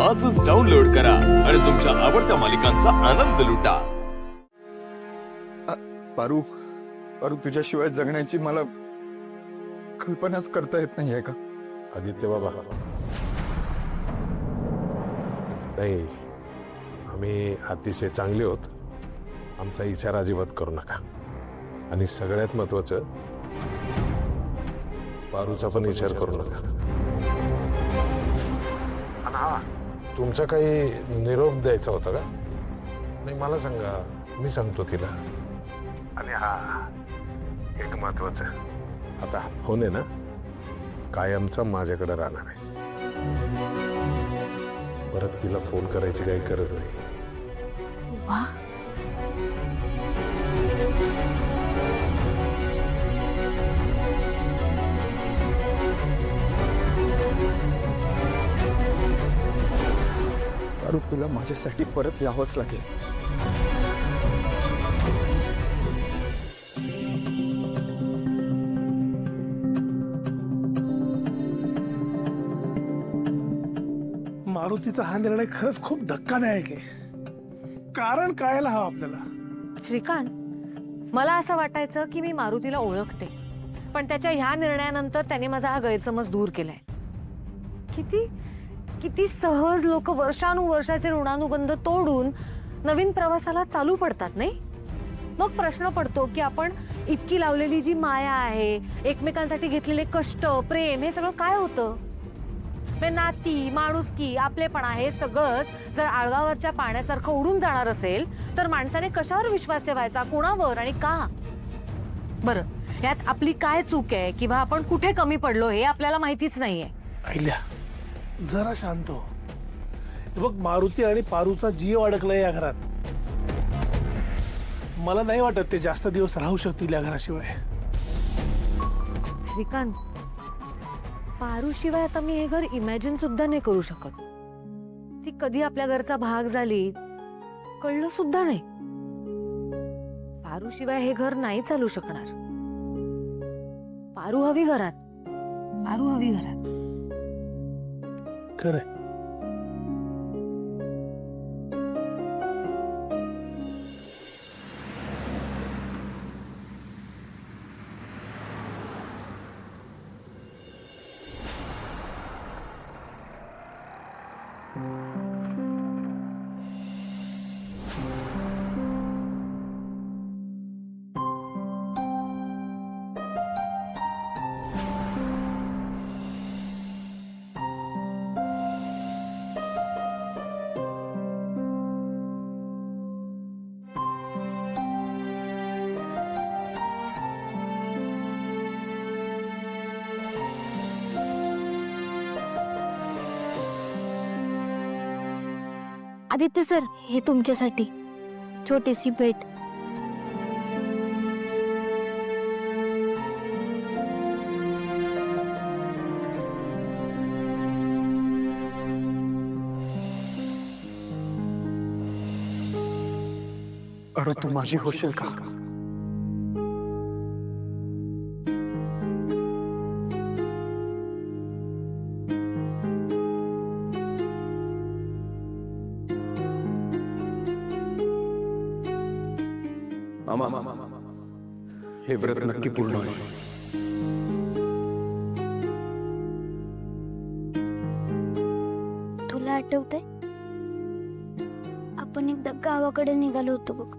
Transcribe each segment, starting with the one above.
आजच डाउनलोड करा आणि तुमच्या आवडत्या मालिकांचा आनंद लुटा. पारू पारू तुझ्याशिवाय जगण्याची मला कल्पनाच करता येत नाहीये का? आदित्य बाबा, नाही, आम्ही अतिशय चांगले होत. आमचा इशारा अजिबात करू नका. आणि सगळ्यात महत्वाचं, पारूचा पण विचार करू नका. आणि हा, तुमचा काही निरोप द्यायचा होता का? नाही, मला सांगा, मी सांगतो तिला. आणि हा एक महत्वाचं, आता हा फोन आहे ना, कायमचा माझ्याकडे राहणार आहे. परत तिला फोन करायची काही गरज नाही. वा, पारू तुला माझ्यासाठी परत यावंच लागेल. मारुतीचा हा निर्णय खरंच खूप धक्कादायक आहे. कारण कळायला हवं आपल्याला. श्रीकांत, मला असं वाटायचं की मी मारुतीला ओळखते, पण त्याच्या ह्या निर्णयानंतर त्याने माझा हा गैरसमज दूर केलाय. किती किती सहज लोक वर्षानुवर्षाचे ऋणानुबंध तोडून नवीन प्रवासाला चालू पडतात, नाही? मग प्रश्न पडतो की आपण इतकी लावलेली जी माया आहे, एकमेकांसाठी घेतलेले कष्ट, प्रेम, हे सगळं काय होतं? नाती, माणुसकी, आपलेपणा, हे सगळंच जर आळगावरच्या पाण्यासारखं उडून जाणार असेल तर माणसाने कशावर विश्वास ठेवायचा, कोणावर आणि का? बरं, यात आपली काय चूक आहे किंवा आपण कुठे कमी पडलो हे आपल्याला माहितीच नाहीये. अहिल्या, जरा शांत हो. हे बघ, मारुती आणि पारूचा जीव अडकलाय या घरात. मला नाही वाटत ते जास्त दिवस राहू शकतील या घराशिवाय. श्रीकांत, पारूशिवाय आता मी हे घर इमॅजिन सुद्धा नाही करू शकत. ती कधी आपल्या घरचा भाग झाली कळलं सुद्धा नाही. पारूशिवाय हे घर नाही चालू शकणार. पारू हवी घरात, पारू हवी घरात. खरंय. आदित्य सर, हे तुमच्यासाठी छोटीशी भेट. अरे तू माझी होशील का? मामा, हे व्रत नक्की पूर्ण होईल. तुला आठवतंय, आपण एकदा गावाकडे निघालो होतो बघ,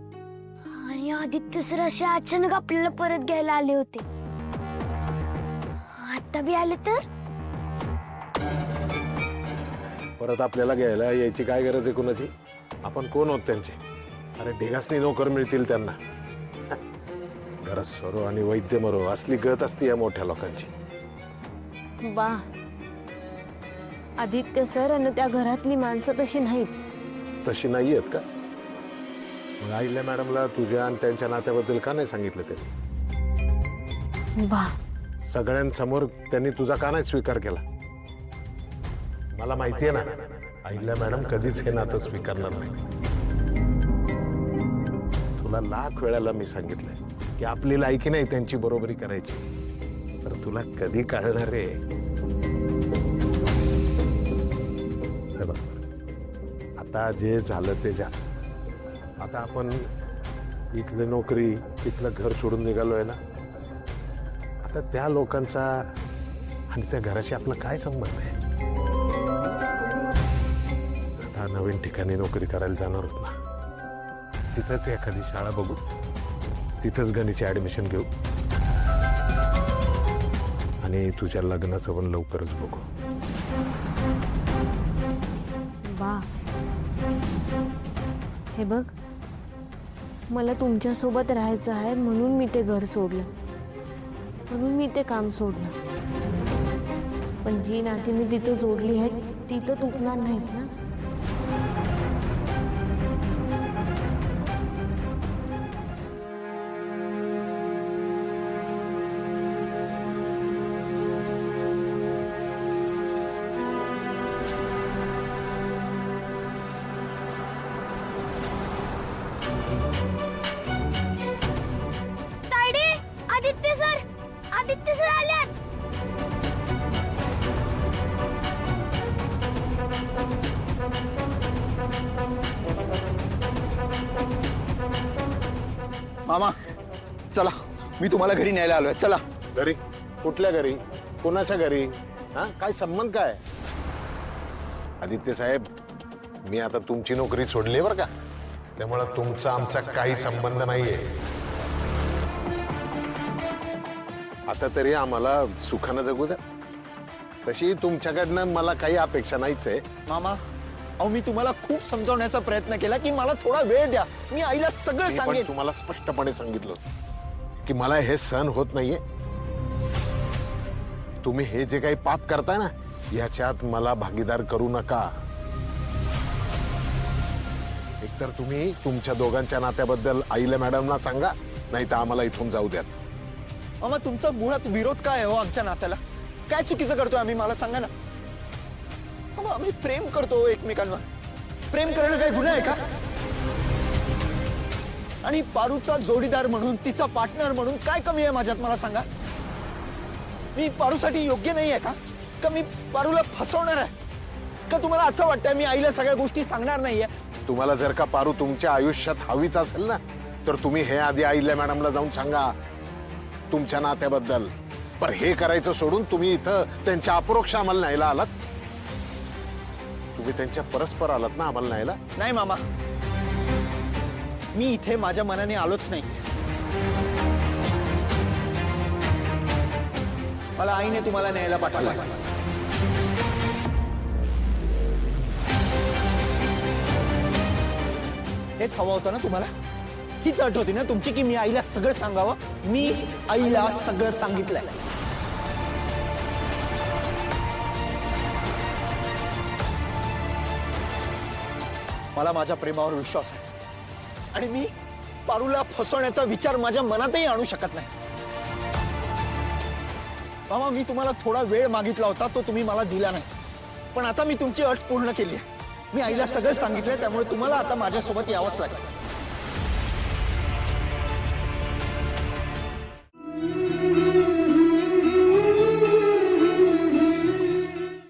आणि आदित्य सर असे अचानक आपल्याला परत घ्यायला आले होते. आता बी आले तर परत आपल्याला घ्यायला यायची काय गरज आहे कुणाची? आपण कोण होत त्यांचे? अरे ढेगासनी नोकर मिळतील त्यांना. घरात सरो आणि वैद्य मरो असली गत असते या मोठ्या लोकांची. वा, आदित्य सर आणि त्या घरातली माणसं तशी नाहीत. तशी नाही आहेत का? मग आईल्या मॅडमला तुझ्या आणि त्यांच्या नात्याबद्दल का नाही सांगितलं त्यांनी? वा, सगळ्यांसमोर त्यांनी तुझा का नाही स्वीकार केला? मला माहिती आहे ना, आईल्या मॅडम कधीच हे नातं स्वीकारणार नाही. तुला लाख वेळाला मी सांगितलंय की आपली लायकी नाही त्यांची बरोबरी करायची. तर तुला कधी कळणार रे? आता जे झालं ते झालं. आता आपण इथली नोकरी इथलं घर सोडून निघालोय ना, आता त्या लोकांचा आणि त्या घराशी आपला काय संबंध आहे? आता नवीन ठिकाणी नोकरी करायला जाणार आहोत ना, तिथंच एखादी शाळा बघू, तिथंच गणितची ऍडमिशन घेऊ आणि तुझ्या लग्नाचं पण लवकरच बघू. वा, हे बघ, मला तुमच्यासोबत राहायचं आहे म्हणून मी ते घर सोडलं, म्हणून मी ते काम सोडलं. पण जी नाती मी तिथं जोडली आहेत ती तर तुटणार नाहीत ना. तायडे, आदित्य सर आल्यात. मामा चला, मी तुम्हाला घरी न्यायला आलोय. चला. घरी? कुठल्या घरी? कोणाच्या घरी? हा, काय संबंध काय? आदित्य साहेब, मी आता तुमची नोकरी सोडली बरं का, त्यामुळे तुमचा आमचा काही संबंध नाहीये. आता तरी आम्हाला सुखानं जगू द्या. तशी तुमच्याकडनं मला काही अपेक्षा नाहीच आहे. मामा, अहो मी तुम्हाला खूप समजावण्याचा प्रयत्न केला की मला थोडा वेळ द्या, मी आईला सगळं मी पण सांगेन. तुम्हाला स्पष्टपणे सांगितलं की मला हे सहन होत नाहीये. तुम्ही हे जे काही पाप करताय ना, याच्यात मला भागीदार करू नका. एकतर तुम्ही तुमच्या दोघांच्या नात्याबद्दल आईला मॅडमला सांगा, नाही तर आम्हाला इथून जाऊ द्या. मामा, तुमचा मुळात विरोध काय आहे हो आमच्या नात्याला? काय चुकीचं करतोय आम्ही, मला सांगा ना. मामा, आम्ही प्रेम करतो एकमेकांवर. प्रेम करणं काही गुन्हा आहे का? आणि पारूचा जोडीदार म्हणून, तिचा पार्टनर म्हणून काय कमी आहे माझ्यात, मला सांगा. मी पारूसाठी योग्य नाही आहे का? का मी पारूला फसवणार आहे? का तुम्हाला असं वाटतं मी आईला सगळ्या गोष्टी सांगणार नाहीये? तुम्हाला जर का पारू तुमच्या आयुष्यात हवीच असेल ना, तर तुम्ही हे आधी आईला मॅडमला जाऊन सांगा तुमच्या नात्याबद्दल. पण हे करायचं सोडून तुम्ही इथं त्यांच्या अपरोक्ष आम्हाला न्यायला आलात. तुम्ही त्यांच्या परस्पर आलात ना आम्हाला न्यायला. नाही मामा, मी इथे माझ्या मनाने आलोच नाही. मला आईने तुम्हाला न्यायला पाठवलं. हेच हवं होतं ना तुम्हाला? हीच अट होती ना तुमची की मी आईला सगळं सांगावं? मी आईला सगळं सांगितलंय. मला माझ्या प्रेमावर विश्वास आहे आणि मी पारूला फसवण्याचा विचार माझ्या मनातही आणू शकत नाही. मामा, मी तुम्हाला थोडा वेळ मागितला होता, तो तुम्ही मला दिला नाही. पण आता मी तुमची अट पूर्ण केली आहे. मी आईला सगळं सांगितलंय, त्यामुळे तुम्हाला आता माझ्यासोबत यावंच लागेल.